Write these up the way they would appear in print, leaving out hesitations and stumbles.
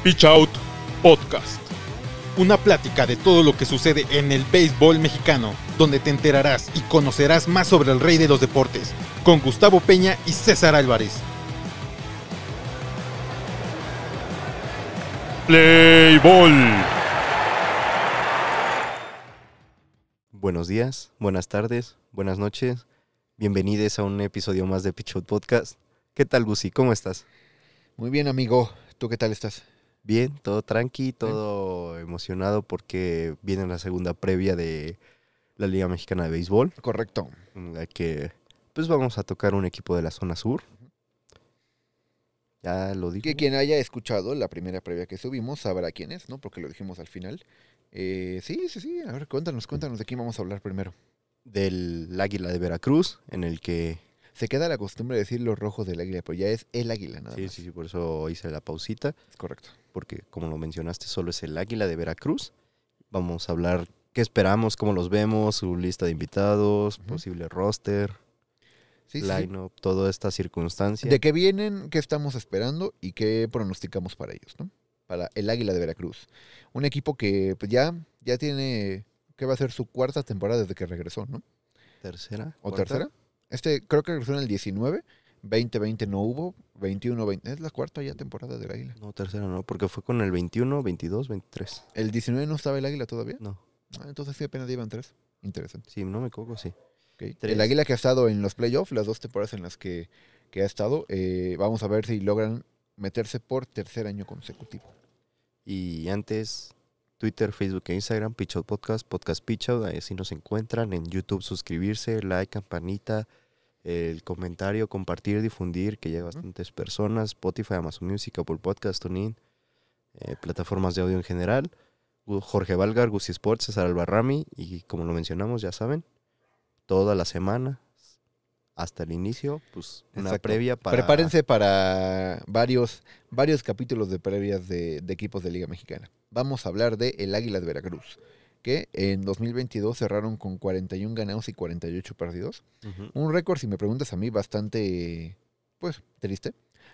Pitch Out Podcast. Una plática de todo lo que sucede en el béisbol mexicano, donde te enterarás y conocerás más sobre el rey de los deportes, con Gustavo Peña y César Álvarez. Play Ball. Buenos días, buenas tardes, buenas noches. Bienvenidos a un episodio más de Pitch Out Podcast. ¿Qué tal, Gusi? ¿Cómo estás? Muy bien, amigo. ¿Tú qué tal estás? Bien, todo tranqui, todo emocionado porque viene la segunda previa de la Liga Mexicana de Béisbol. Correcto. En la que pues vamos a tocar un equipo de la zona sur. Ya lo dije. Que quien haya escuchado la primera previa que subimos sabrá quién es, ¿no? Porque lo dijimos al final. Sí. A ver, cuéntanos de quién vamos a hablar primero. Del Águila de Veracruz, en el que... Se queda la costumbre de decir los rojos del águila, pero ya es el águila, nada más. Sí, por eso hice la pausita. Es correcto. Porque como lo mencionaste, solo es el Águila de Veracruz. Vamos a hablar qué esperamos, cómo los vemos, su lista de invitados, posible roster, line-up, toda esta circunstancia. De qué vienen, qué estamos esperando y qué pronosticamos para ellos, ¿no? Para el Águila de Veracruz. Un equipo que pues, ya tiene, que va a ser su cuarta temporada desde que regresó, ¿no? ¿Tercera? ¿O ¿Cuarta? tercera? Creo que regresó en el 19, 2020 no hubo, 21, 20. Es la cuarta ya temporada del Águila. No, tercera no, porque fue con el 21, 22, 23. ¿El 19 no estaba el Águila todavía? No. Entonces sí, apenas llevan 3. Interesante. Sí, no me equivoco, sí. Okay. Tres. El Águila que ha estado en los playoffs, las 2 temporadas en las que ha estado, vamos a ver si logran meterse por tercer año consecutivo. Y antes, Twitter, Facebook e Instagram, Pitch Out Podcast, Podcast Pitch Out, ahí sí nos encuentran. En YouTube, suscribirse, like, campanita, el comentario, compartir, difundir, que llega a bastantes personas. Spotify, Amazon Music, Apple Podcast, TuneIn, plataformas de audio en general. Jorge Valgar, Gusi Sports, César Albarrami, y como lo mencionamos, ya saben, toda la semana, hasta el inicio, pues una Exacto. previa para... Prepárense para varios capítulos de previas de equipos de Liga Mexicana. Vamos a hablar de el Águila de Veracruz, que en 2022 cerraron con 41 ganados y 48 perdidos. Un récord, si me preguntas a mí, bastante, pues, triste.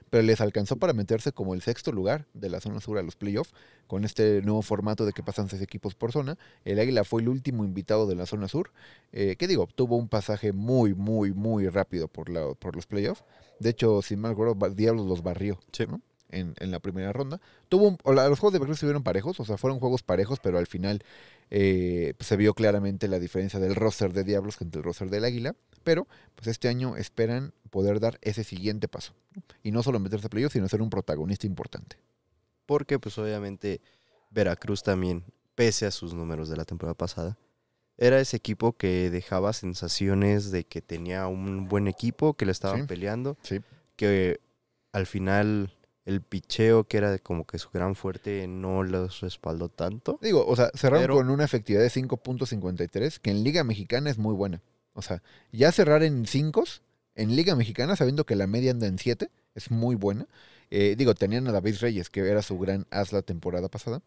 Pero les alcanzó para meterse como el sexto lugar de la zona sur a los playoffs, con este nuevo formato de que pasan 6 equipos por zona. El Águila fue el último invitado de la zona sur, tuvo un pasaje muy rápido por los playoffs. De hecho, si mal recuerdo, Diablos los barrió, sí, ¿no? En la primera ronda. Los juegos de Veracruz estuvieron parejos, o sea, fueron juegos parejos, pero al final se vio claramente la diferencia del roster de Diablos contra el roster del Águila. Pero pues este año esperan poder dar ese siguiente paso, ¿no? Y no solo meterse a playoffs, sino ser un protagonista importante. Porque pues obviamente Veracruz también, pese a sus números de la temporada pasada, era ese equipo que dejaba sensaciones de que tenía un buen equipo, que le estaban peleando, que al final el picheo, que era como que su gran fuerte, no los respaldó tanto. Cerraron con una efectividad de 5.53, que en Liga Mexicana es muy buena. O sea, ya cerrar en 5 en Liga Mexicana, sabiendo que la media anda en 7, es muy buena. Tenían a David Reyes, que era su gran as la temporada pasada.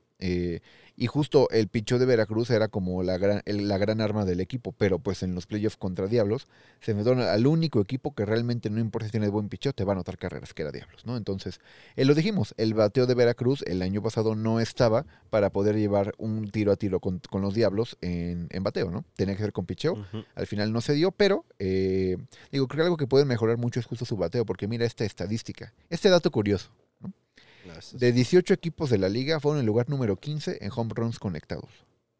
Y justo el picheo de Veracruz era como la gran arma del equipo. Pero pues en los playoffs contra Diablos, se metieron al único equipo que realmente no importa si tienes buen picheo, te va a anotar carreras, que era Diablos, ¿no? Entonces, lo dijimos, el bateo de Veracruz el año pasado no estaba para poder llevar un tiro a tiro con los Diablos en bateo, ¿no? Tenía que ser con picheo. Al final no se dio, pero creo que algo que pueden mejorar mucho es justo su bateo, porque mira esta estadística, este dato curioso, ¿no? De 18 equipos de la liga, fueron el lugar número 15 en home runs conectados,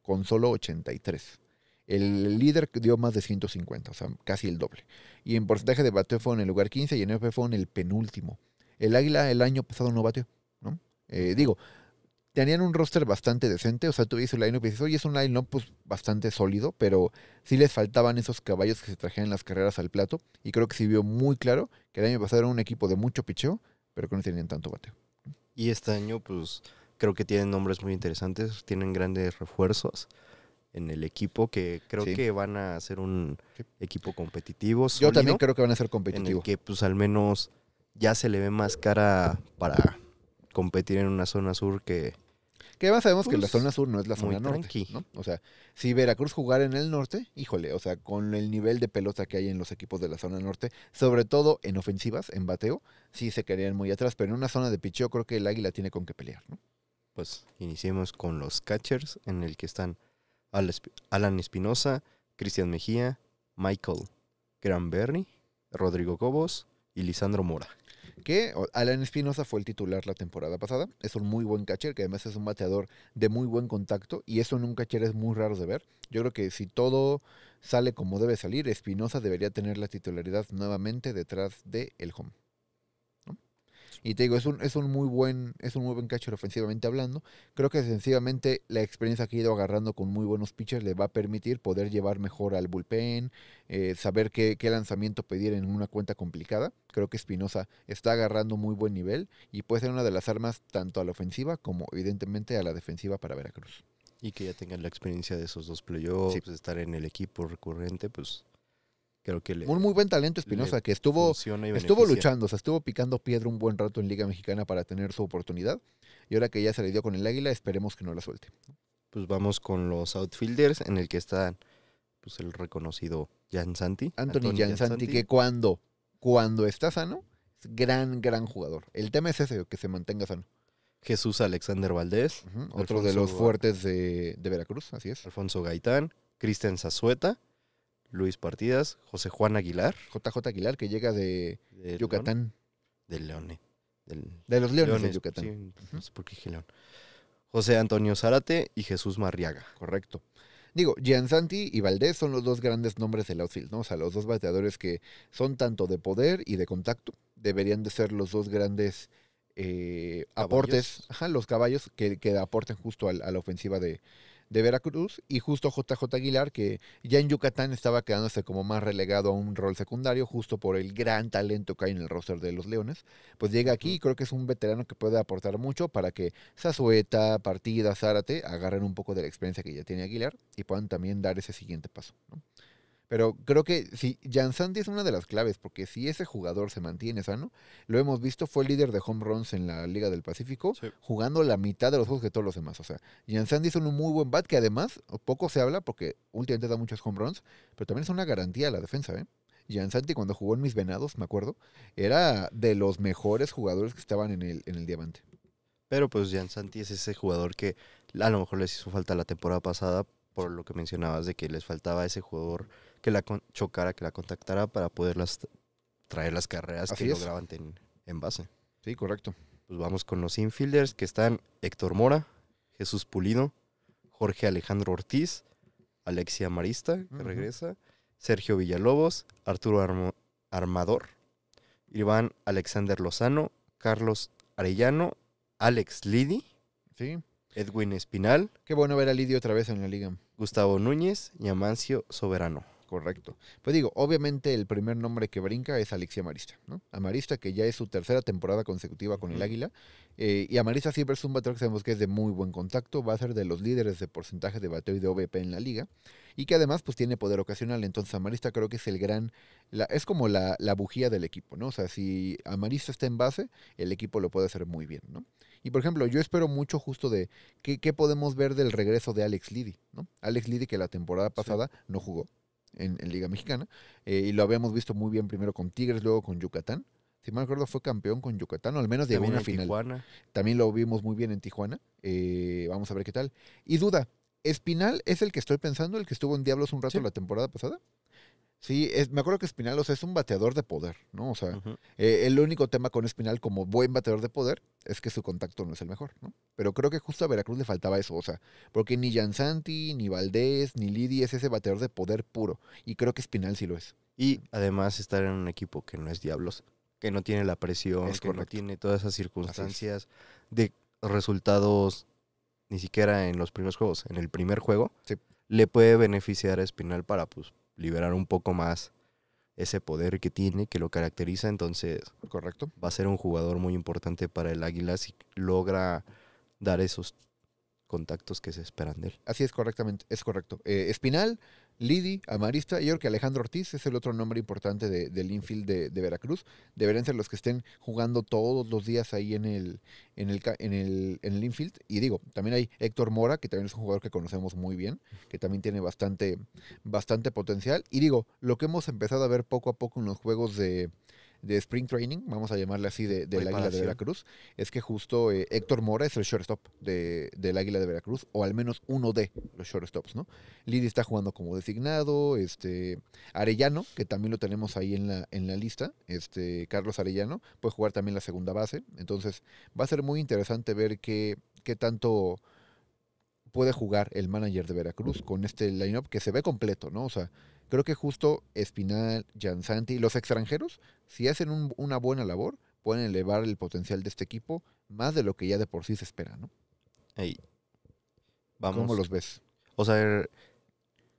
con solo 83. El líder dio más de 150, o sea, casi el doble. Y en porcentaje de bateo fueron el lugar 15 y en FP fueron el penúltimo. El Águila el año pasado no bateó, ¿no? Tenían un roster bastante decente, o sea, tú viste el line-up y dices, oye, es un line-up pues, bastante sólido, pero sí les faltaban esos caballos que se trajeran las carreras al plato, y creo que sí vio muy claro que el año pasado era un equipo de mucho picheo, pero que no tenían tanto bateo. Y este año, pues, creo que tienen nombres muy interesantes, tienen grandes refuerzos en el equipo que creo que van a ser un equipo competitivo, sólido. Yo también creo que van a ser competitivos. En el que, pues, al menos ya se le ve más cara para competir en una zona sur que... Que además sabemos pues, que la zona sur no es la zona norte, tranqui, ¿no? O sea, si Veracruz jugara en el norte, híjole, o sea, con el nivel de pelota que hay en los equipos de la zona norte, sobre todo en ofensivas, en bateo, sí se quedarían muy atrás, pero en una zona de picheo creo que el Águila tiene con qué pelear, ¿no? Pues iniciemos con los catchers, en el que están Alan Espinosa, Cristian Mejía, Michael Granberry, Rodrigo Cobos y Lisandro Mora. Alan Espinosa fue el titular la temporada pasada. Es un muy buen catcher, que además es un bateador de muy buen contacto. Y eso en un catcher es muy raro de ver. Yo creo que si todo sale como debe salir, Espinosa debería tener la titularidad nuevamente detrás de el home. ¿No? Y te digo, es un muy buen catcher ofensivamente hablando. Creo que defensivamente la experiencia que ha ido agarrando con muy buenos pitchers le va a permitir poder llevar mejor al bullpen, saber qué lanzamiento pedir en una cuenta complicada. Creo que Espinosa está agarrando muy buen nivel y puede ser una de las armas tanto a la ofensiva como evidentemente a la defensiva para Veracruz. Y que ya tengan la experiencia de esos dos playoffs, Sí. estar en el equipo recurrente, pues creo que Un muy buen talento Espinosa, que estuvo funciona y estuvo beneficia. luchando, o sea, estuvo picando piedra un buen rato en Liga Mexicana para tener su oportunidad. Y ahora que ya se le dio con el Águila, esperemos que no la suelte. Pues vamos con los outfielders, en el que está pues el reconocido Gianzanti. Anthony Gianzanti, que cuando está sano, es gran jugador. El tema es ese, que se mantenga sano. Jesús Alexander Valdés, Ujú, otro de los fuertes de Veracruz, así es. Alfonso Gaitán, Cristian Zazueta, Luis Partidas, José Juan Aguilar. JJ Aguilar, que llega de Yucatán. Del Leone. De los Leones de Yucatán. Sí, no sé por qué dije León. José Antonio Zárate y Jesús Marriaga. Correcto. Digo, Gianzanti y Valdés son los dos grandes nombres del outfield, ¿no? O sea, los dos bateadores que son tanto de poder y de contacto. Deberían de ser los dos grandes aportes, los caballos que aporten justo a la ofensiva de Veracruz. Y justo JJ Aguilar, que ya en Yucatán estaba quedándose como más relegado a un rol secundario, justo por el gran talento que hay en el roster de los Leones. Pues llega aquí y creo que es un veterano que puede aportar mucho para que Zazueta, Partida, Zárate agarren un poco de la experiencia que ya tiene Aguilar y puedan también dar ese siguiente paso, ¿no? Pero creo que sí, Gianzanti es una de las claves, porque si ese jugador se mantiene sano, lo hemos visto, fue el líder de home runs en la Liga del Pacífico, Sí. jugando la mitad de los juegos que todos los demás. O sea, Gianzanti es un muy buen bat, que además poco se habla, porque últimamente da muchos home runs, pero también es una garantía a la defensa, ¿eh? Gianzanti, cuando jugó en Mis Venados, me acuerdo, era de los mejores jugadores que estaban en el Diamante. Pero pues Gianzanti es ese jugador que a lo mejor les hizo falta la temporada pasada, por lo que mencionabas de que les faltaba ese jugador que la chocara, que la contactara para poderlas traer las carreras Así que es. lograban en base. Sí, correcto. Pues vamos con los infielders, que están Héctor Mora, Jesús Pulido, Jorge Alejandro Ortiz, Alexia Marista, que Ujú. regresa, Sergio Villalobos, Arturo Armador, Iván Alexander Lozano, Carlos Arellano, Alex Lidi, Sí. Edwin Espinal, Qué bueno ver a Lidio otra vez en la liga. Gustavo Núñez y Amancio Soberano. Correcto. Pues digo, obviamente el primer nombre que brinca es Alexia Amarista, ¿no? Amarista, que ya es su tercera temporada consecutiva con el Ujú. Águila. Y Amarista siempre es un bateador que sabemos que es de muy buen contacto, va a ser de los líderes de porcentaje de bateo y de OVP en la liga. Y que además pues tiene poder ocasional. Entonces Amarista creo que es es como la bujía del equipo, ¿no? O sea, si Amarista está en base, el equipo lo puede hacer muy bien, ¿no? Y por ejemplo, yo espero mucho justo de qué podemos ver del regreso de Alex Lidi, ¿no? Alex Lidi, que la temporada pasada no jugó en Liga Mexicana, y lo habíamos visto muy bien primero con Tigres, luego con Yucatán. Si mal recuerdo fue campeón con Yucatán, o al menos llegó a También una en final. Tijuana. También lo vimos muy bien en Tijuana. Vamos a ver qué tal. Y duda, ¿Espinal es el que estoy pensando, el que estuvo en Diablos un rato Sí. la temporada pasada? Sí, me acuerdo que Espinal, o sea, es un bateador de poder, ¿no? O sea, Ujú. el único tema con Espinal como buen bateador de poder es que su contacto no es el mejor, ¿no? Pero creo que justo a Veracruz le faltaba eso, o sea, porque ni Gianzanti, ni Valdés, ni Lidi es ese bateador de poder puro. Y creo que Espinal sí lo es. Y además estar en un equipo que no es Diablos, que no tiene la presión, Es que no correcto. tiene todas esas circunstancias de resultados ni siquiera en los primeros juegos. En el primer juego Sí. le puede beneficiar a Espinal para pues liberar un poco más ese poder que tiene, que lo caracteriza. Entonces Correcto. va a ser un jugador muy importante para el Águila si logra dar esos contactos que se esperan de él. Así es, correctamente, es correcto. Espinal, Lidi, Amarista, y yo creo que Alejandro Ortiz es el otro nombre importante del infield de Veracruz. Deberían ser los que estén jugando todos los días ahí en el infield. Y digo, también hay Héctor Mora, que también es un jugador que conocemos muy bien, que también tiene bastante potencial. Y digo, lo que hemos empezado a ver poco a poco en los juegos de Spring Training, vamos a llamarle así, del Águila de Preparación. Veracruz, es que justo Héctor Mora es el shortstop del Águila de Veracruz, o al menos uno de los shortstops, ¿no? Lidi está jugando como designado, Arellano, que también lo tenemos ahí en la lista, Carlos Arellano, puede jugar también la segunda base, entonces va a ser muy interesante ver qué tanto puede jugar el manager de Veracruz con este lineup que se ve completo, ¿no? O sea, creo que justo Espinal, Jansanti, los extranjeros, si hacen una buena labor, pueden elevar el potencial de este equipo más de lo que ya de por sí se espera, ¿no? Ahí. Vamos. ¿Cómo los ves? O sea,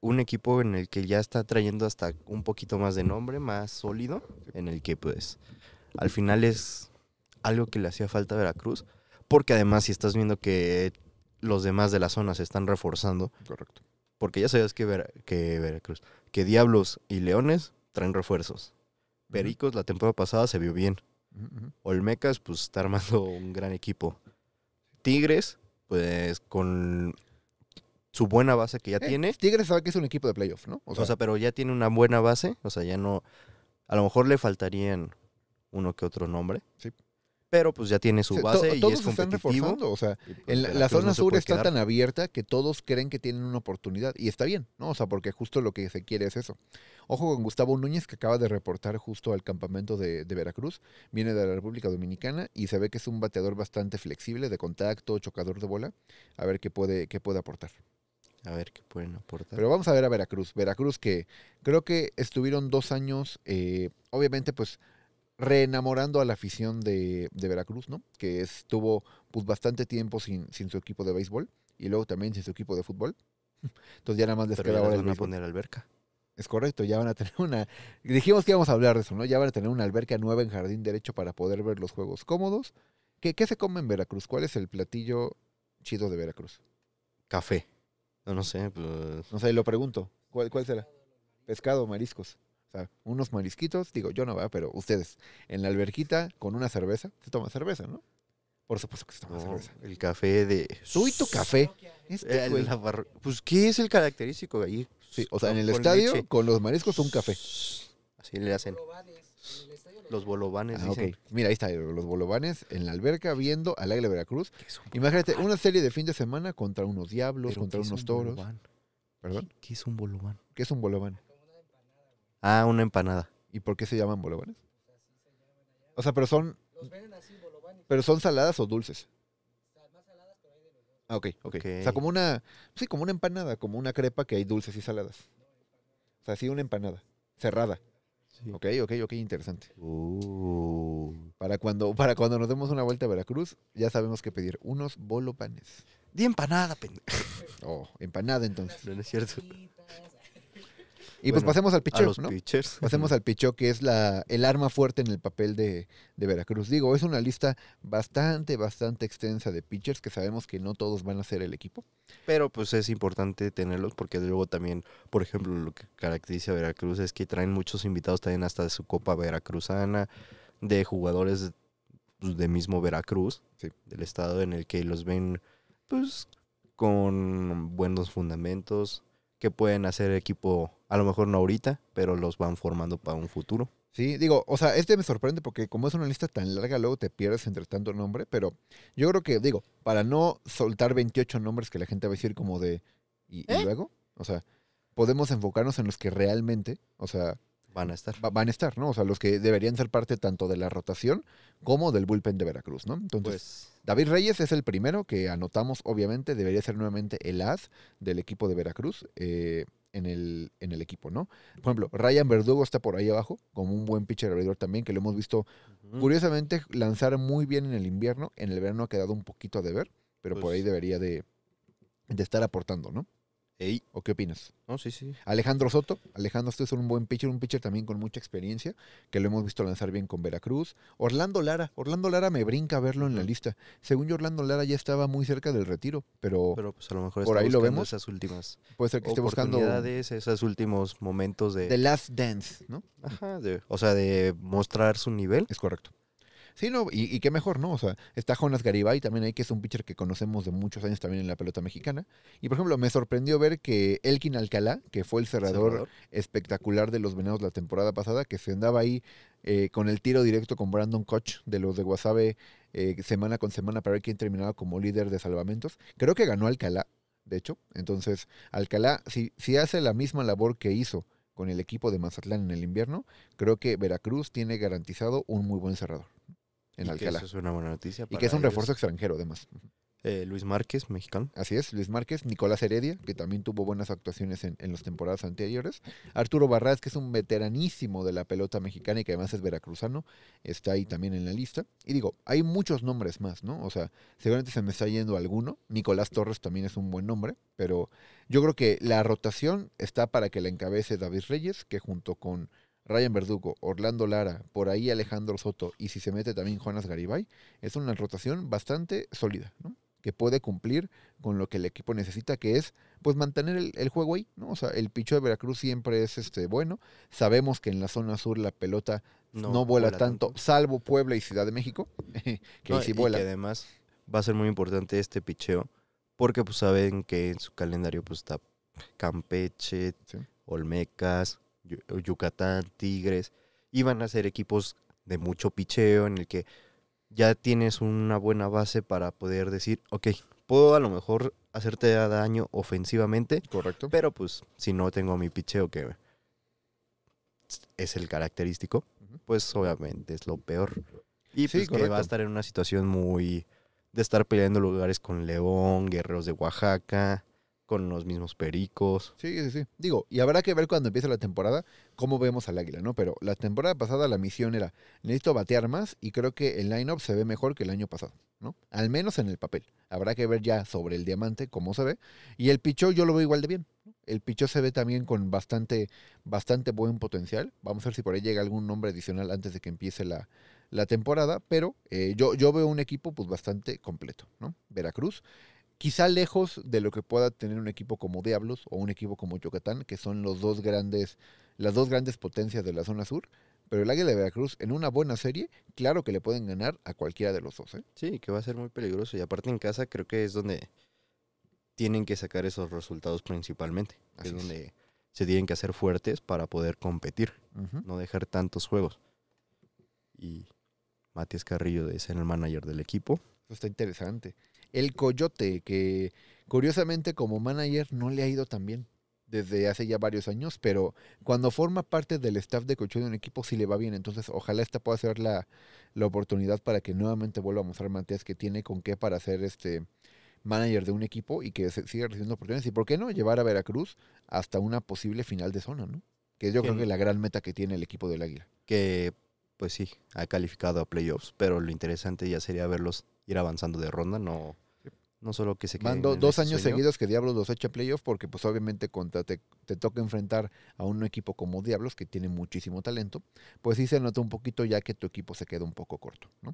un equipo en el que ya está trayendo hasta un poquito más de nombre, más sólido, en el que pues al final es algo que le hacía falta a Veracruz, porque además si estás viendo que los demás de la zona se están reforzando, Correcto. porque ya sabías que Veracruz, que Diablos y Leones traen refuerzos. Pericos la temporada pasada se vio bien. Ujú. Olmecas pues está armando un gran equipo. Tigres pues con su buena base que ya tiene, Tigres sabe que es un equipo de playoff, ¿no? o sea, pero ya tiene una buena base, o sea, ya no, a lo mejor le faltarían uno que otro nombre. Sí. Pero pues ya tiene su base y todos es se están competitivo. reforzando, o sea, Y, pues, en la Veracruz zona no se sur puede está quedar. tan abierta que todos creen que tienen una oportunidad. Y está bien, ¿no? O sea, porque justo lo que se quiere es eso. Ojo con Gustavo Núñez, que acaba de reportar justo al campamento de Veracruz. Viene de la República Dominicana y se ve que es un bateador bastante flexible, de contacto, chocador de bola. A ver qué puede aportar. A ver qué pueden aportar. Pero vamos a ver a Veracruz. Veracruz que creo que estuvieron 2 años, obviamente, pues reenamorando a la afición de Veracruz, ¿no? Que estuvo pues bastante tiempo sin su equipo de béisbol y luego también sin su equipo de fútbol. Entonces ya nada más les Pero queda ya ahora les el van a béisbol. poner alberca. Es correcto, ya van a tener una... Dijimos que íbamos a hablar de eso, ¿no? Ya van a tener una alberca nueva en jardín derecho para poder ver los juegos cómodos. ¿Qué se come en Veracruz? ¿Cuál es el platillo chido de Veracruz? Café. No sé, pues... No sé, lo pregunto. ¿Cuál será? Pescado, mariscos. O sea, unos marisquitos, digo, yo no, ¿verdad? Pero ustedes, en la alberquita, con una cerveza, se toma cerveza, ¿no? Por supuesto que se toma No, cerveza. el café de... Tú y tu café. Güey. Pues, ¿qué es el característico de ahí? Sí, o sea, en el Con estadio, leche. con los mariscos, un café. Así le hacen. Los bolovanes, Ah, dicen. ok. Mira, ahí está, los bolovanes en la alberca viendo al Águila de Veracruz. ¿Qué es un Imagínate, bolobán? una serie de fin de semana contra unos diablos, ¿Pero contra qué es unos un toros. bolobán? ¿Perdón? ¿Qué es un bolobán? ¿Qué es un bolobán? Ah, una empanada. ¿Y por qué se llaman bolovanes? O sea, pero son saladas o dulces. Ah, ok. Ok. O sea, como una empanada, como una crepa que hay dulces y saladas. O sea, sí, una empanada. Cerrada. Sí. Ok, interesante. Uh. Para cuando nos demos una vuelta a Veracruz, ya sabemos qué pedir. Unos bolovanes. Di empanada, pendejo. Oh, empanada entonces. No es cierto. Y pues Bueno, pasemos al A picheo, los ¿no? pitchers. Pasemos al picheo, que es el arma fuerte en el papel de Veracruz. Digo, es una lista bastante extensa de pitchers que sabemos que no todos van a ser el equipo. Pero pues es importante tenerlos porque luego también, por ejemplo, lo que caracteriza a Veracruz es que traen muchos invitados también hasta de su Copa Veracruzana, de jugadores pues, de mismo Veracruz, Sí. del estado en el que los ven pues con buenos fundamentos, que pueden hacer equipo, a lo mejor no ahorita, pero los van formando para un futuro. Sí, digo, o sea, me sorprende porque como es una lista tan larga, luego te pierdes entre tanto nombre, pero yo creo que, digo, para no soltar 28 nombres que la gente va a decir como de, ¿y luego? O sea, podemos enfocarnos en los que realmente, o sea, Van a estar. van a estar, ¿no? O sea, los que deberían ser parte tanto de la rotación como del bullpen de Veracruz, ¿no? Entonces, Pues David Reyes es el primero que anotamos, obviamente, debería ser nuevamente el as del equipo de Veracruz en el equipo, ¿no? Por ejemplo, Ryan Verdugo está por ahí abajo, como un buen pitcher abridor también, que lo hemos visto, curiosamente, lanzar muy bien en el invierno. En el verano ha quedado un poquito a deber, pero por Pues- ahí debería de estar aportando, ¿no? ey, ¿O qué opinas? no, sí. Alejandro Soto. Alejandro Soto es un buen pitcher también con mucha experiencia, que lo hemos visto lanzar bien con Veracruz. Orlando Lara me brinca verlo en la Ujú. lista. Según yo, Orlando Lara ya estaba muy cerca del retiro, pero Pero pues a lo mejor Por está ahí lo buscando vemos. esas últimas puede ser que esté buscando oportunidades, esos últimos momentos The de, Last Dance, ¿no? ajá, o sea, de mostrar su nivel. Es correcto. Sí, no, y qué mejor, ¿no? O sea, está Jonas Garibay también ahí, que es un pitcher que conocemos de muchos años también en la pelota mexicana. Y por ejemplo, me sorprendió ver que Elkin Alcalá, que fue el cerrador espectacular de los Venados la temporada pasada, que se andaba ahí con el tiro directo con Brandon Koch de los de Guasave semana con semana para ver quién terminaba como líder de salvamentos. Creo que ganó Alcalá, de hecho. Entonces, Alcalá, si hace la misma labor que hizo con el equipo de Mazatlán en el invierno, creo que Veracruz tiene garantizado un muy buen cerrador en Y que Alcalá. eso es una buena noticia Y que es para un refuerzo ellos. extranjero, además. Luis Márquez, mexicano. Así es, Luis Márquez, Nicolás Heredia, que también tuvo buenas actuaciones en las temporadas anteriores. Arturo Barraz, que es un veteranísimo de la pelota mexicana y que además es veracruzano, está ahí también en la lista. Y digo, hay muchos nombres más, ¿no? O sea, seguramente se me está yendo alguno. Nicolás Torres también es un buen nombre, pero yo creo que la rotación está para que la encabece David Reyes, que junto con Ryan Verdugo, Orlando Lara, por ahí Alejandro Soto y si se mete también Jonas Garibay, es una rotación bastante sólida, ¿no? Que puede cumplir con lo que el equipo necesita, que es pues mantener el juego ahí, ¿no? O sea, el picheo de Veracruz siempre es bueno. Sabemos que en la zona sur la pelota no vuela tanto, salvo Puebla y Ciudad de México, que No, ahí sí y vuela. que además va a ser muy importante este picheo, porque pues saben que en su calendario pues está Campeche, Sí. Olmecas, Yucatán, Tigres, y van a ser equipos de mucho picheo en el que ya tienes una buena base para poder decir, ok, puedo a lo mejor hacerte daño ofensivamente, Correcto. pero pues si no tengo mi picheo que es el característico, Ujú. pues obviamente es lo peor. Y Sí, pues que va correcto. a estar en una situación muy de estar peleando lugares con León, Guerreros de Oaxaca, con los mismos Pericos. Sí, sí, sí. Digo, y habrá que ver cuando empiece la temporada cómo vemos al Águila, ¿no? Pero la temporada pasada la misión era, necesito batear más y creo que el line-up se ve mejor que el año pasado, ¿no? Al menos en el papel. Habrá que ver ya sobre el diamante cómo se ve. Y el pichó yo lo veo igual de bien, ¿no? El pichó se ve también con bastante buen potencial. Vamos a ver si por ahí llega algún nombre adicional antes de que empiece la temporada, pero yo veo un equipo pues bastante completo, ¿no? Veracruz. Quizá lejos de lo que pueda tener un equipo como Diablos o un equipo como Yucatán, que son las dos grandes potencias de la zona sur. Pero el Águila de Veracruz, en una buena serie, claro que le pueden ganar a cualquiera de los dos, ¿eh? Sí, que va a ser muy peligroso. Y aparte en casa creo que es donde tienen que sacar esos resultados principalmente. Así Es es. donde se tienen que hacer fuertes para poder competir, Ujú. no dejar tantos juegos. Y Matías Carrillo es el manager del equipo. Eso está interesante. El Coyote, que curiosamente como manager no le ha ido tan bien desde hace ya varios años, pero cuando forma parte del staff de coaching de un equipo sí le va bien. Entonces, ojalá esta pueda ser la oportunidad para que nuevamente vuelva a mostrar Matías que tiene con qué para ser manager de un equipo y que siga recibiendo oportunidades. Y por qué no llevar a Veracruz hasta una posible final de zona, ¿no? Que yo creo que es la gran meta que tiene el equipo del Águila. Que pues sí, ha calificado a playoffs, pero lo interesante ya sería verlos ir avanzando de ronda, no solo que se queden Van en dos ese años sueño. seguidos que Diablos los echa playoff porque pues obviamente te toca enfrentar a un equipo como Diablos que tiene muchísimo talento, pues sí se nota un poquito ya que tu equipo se queda un poco corto, ¿no?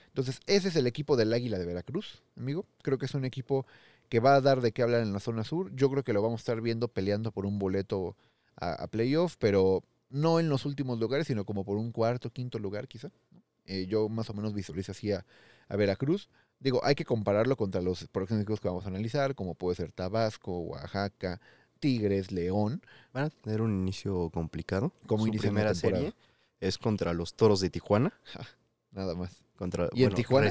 Entonces ese es el equipo del Águila de Veracruz, amigo. Creo que es un equipo que va a dar de qué hablar en la zona sur. Yo creo que lo vamos a estar viendo peleando por un boleto a playoff, pero no en los últimos lugares, sino como por un cuarto, quinto lugar quizá, ¿no? Yo más o menos visualizo así a Veracruz. Digo, hay que compararlo contra los próximos equipos que vamos a analizar, como puede ser Tabasco, Oaxaca, Tigres, León, Van a tener un inicio complicado. como Su inician la primera temporada. serie es contra los Toros de Tijuana. Nada más. Contra, ¿Y en Tijuana?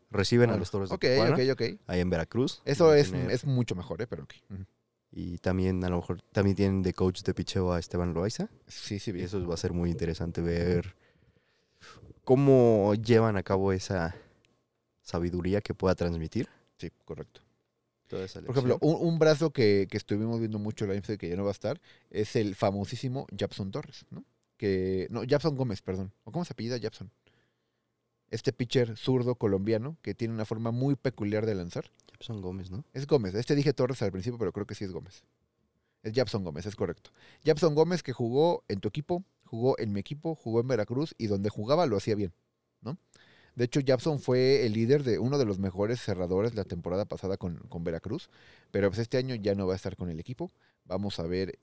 Reciben a Bueno, los Toros de ok, Tijuana, ok. ahí en Veracruz. Eso Van a es, tener- es mucho mejor, pero ok. Ujú. Y también a lo mejor también tienen de coach de picheo a Esteban Loaiza. Sí, sí, Y bien. eso va a ser muy interesante ver cómo llevan a cabo esa sabiduría que pueda transmitir Sí, correcto. toda esa Por ejemplo, lección. un brazo que estuvimos viendo mucho la IMSS que ya no va a estar es el famosísimo Japson Torres, ¿no? No, Japson Gómez, perdón. ¿O cómo se apellida Japson? Este pitcher zurdo colombiano que tiene una forma muy peculiar de lanzar. Japson Gómez, ¿no? Es Gómez. Dije Torres al principio, pero creo que sí es Gómez. Es Japson Gómez, es correcto. Japson Gómez que jugó en tu equipo, jugó en mi equipo, jugó en Veracruz y donde jugaba lo hacía bien, ¿no? De hecho, Japson fue el líder de uno de los mejores cerradores la temporada pasada con Veracruz, pero pues este año ya no va a estar con el equipo. Vamos a ver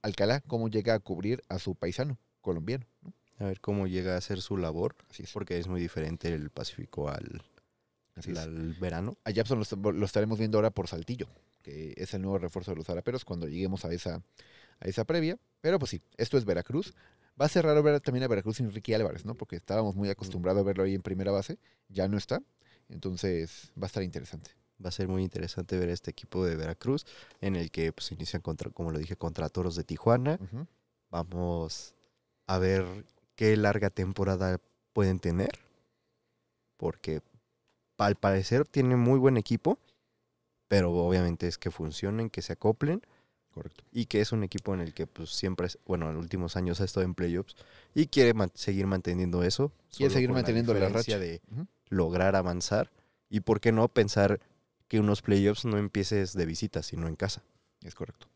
Alcalá cómo llega a cubrir a su paisano colombiano, ¿no? A ver cómo llega a ser su labor, Así es. porque es muy diferente el Pacífico al verano. A Japson lo estaremos viendo ahora por Saltillo, que es el nuevo refuerzo de los Zaraperos cuando lleguemos a esa previa. Pero pues sí, esto es Veracruz. Va a ser raro ver también a Veracruz sin Ricky Álvarez, ¿no? Porque estábamos muy acostumbrados a verlo ahí en primera base. Ya no está. Entonces va a estar interesante. Va a ser muy interesante ver este equipo de Veracruz, en el que pues inician contra, como lo dije, contra Toros de Tijuana. Ujú. Vamos a ver qué larga temporada pueden tener, porque al parecer tienen muy buen equipo, pero obviamente es que funcionen, que se acoplen. Correcto. Y que es un equipo en el que pues siempre, en los últimos años ha estado en playoffs y quiere seguir manteniendo eso. Quiere solo seguir con manteniendo la diferencia racha. de Ujú. lograr avanzar. Y por qué no pensar que unos playoffs no empieces de visita, sino en casa. Es correcto.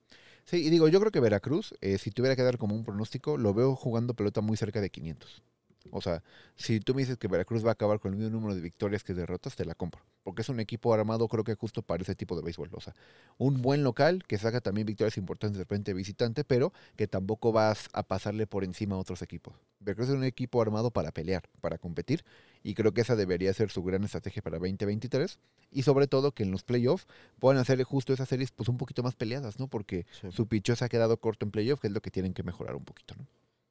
Sí, y digo, yo creo que Veracruz, si tuviera que dar como un pronóstico, lo veo jugando pelota muy cerca de 500. O sea, si tú me dices que Veracruz va a acabar con el mismo número de victorias que derrotas, te la compro. Porque es un equipo armado, creo que justo para ese tipo de béisbol. O sea, un buen local que saca también victorias importantes de frente visitante, pero que tampoco vas a pasarle por encima a otros equipos. Veracruz es un equipo armado para pelear, para competir, y creo que esa debería ser su gran estrategia para 2023. Y sobre todo que en los playoffs puedan hacer justo esas series pues un poquito más peleadas, ¿no? Porque su picheo se ha quedado corto en playoffs, que es lo que tienen que mejorar un poquito, ¿no?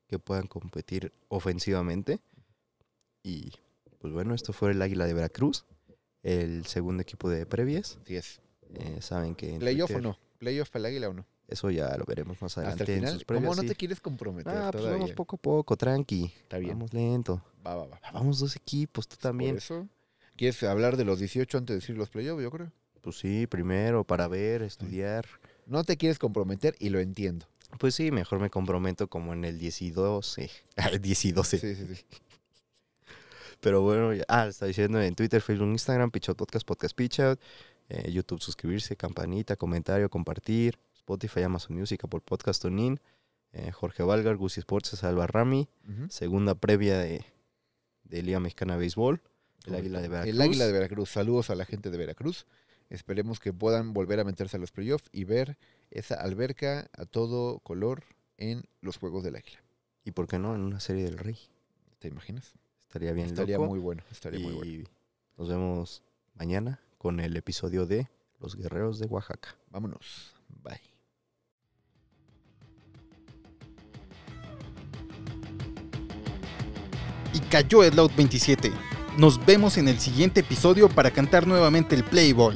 Que puedan competir ofensivamente. Y pues bueno, esto fue el Águila de Veracruz, el segundo equipo de previas. Así es. Saben que en ¿Playoff o Twitter, no? ¿Playoff para el Águila o no? eso ya lo veremos más adelante Hasta el en final. sus previas. ¿Cómo no sí. te quieres comprometer Pues todavía? vamos poco a poco, tranqui. Está bien. Vamos lento. Va. Vamos 2 equipos, tú también. Por eso. ¿Quieres hablar de los 18 antes de decir los playoffs, yo creo? Pues sí, primero para ver, estudiar. No te quieres comprometer y lo entiendo. Pues sí, mejor me comprometo como en el 10 y 12. 10 y 12. Sí. Pero bueno, ya, está diciendo en Twitter, Facebook, Instagram, Pitchout Podcast, Podcast Pitchout, YouTube, suscribirse, campanita, comentario, compartir, Spotify, Amazon Music, Apple Podcast, TuneIn, Jorge Valgar, Gusi Sports, Salva Rami, Ujú. segunda previa de Liga Mexicana de Béisbol, el Águila de Veracruz. El Águila de Veracruz. Saludos a la gente de Veracruz. Esperemos que puedan volver a meterse a los playoffs y ver esa alberca a todo color en los Juegos del Águila. Y por qué no, en una serie del Rey. ¿Te imaginas? Estaría bien Estaría loco. muy bueno. Estaría muy bueno. Y nos vemos mañana con el episodio de Los Guerreros de Oaxaca. Vámonos. Bye. Y cayó el Out 27. Nos vemos en el siguiente episodio para cantar nuevamente el Play Ball.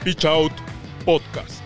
Pitch Out Podcast.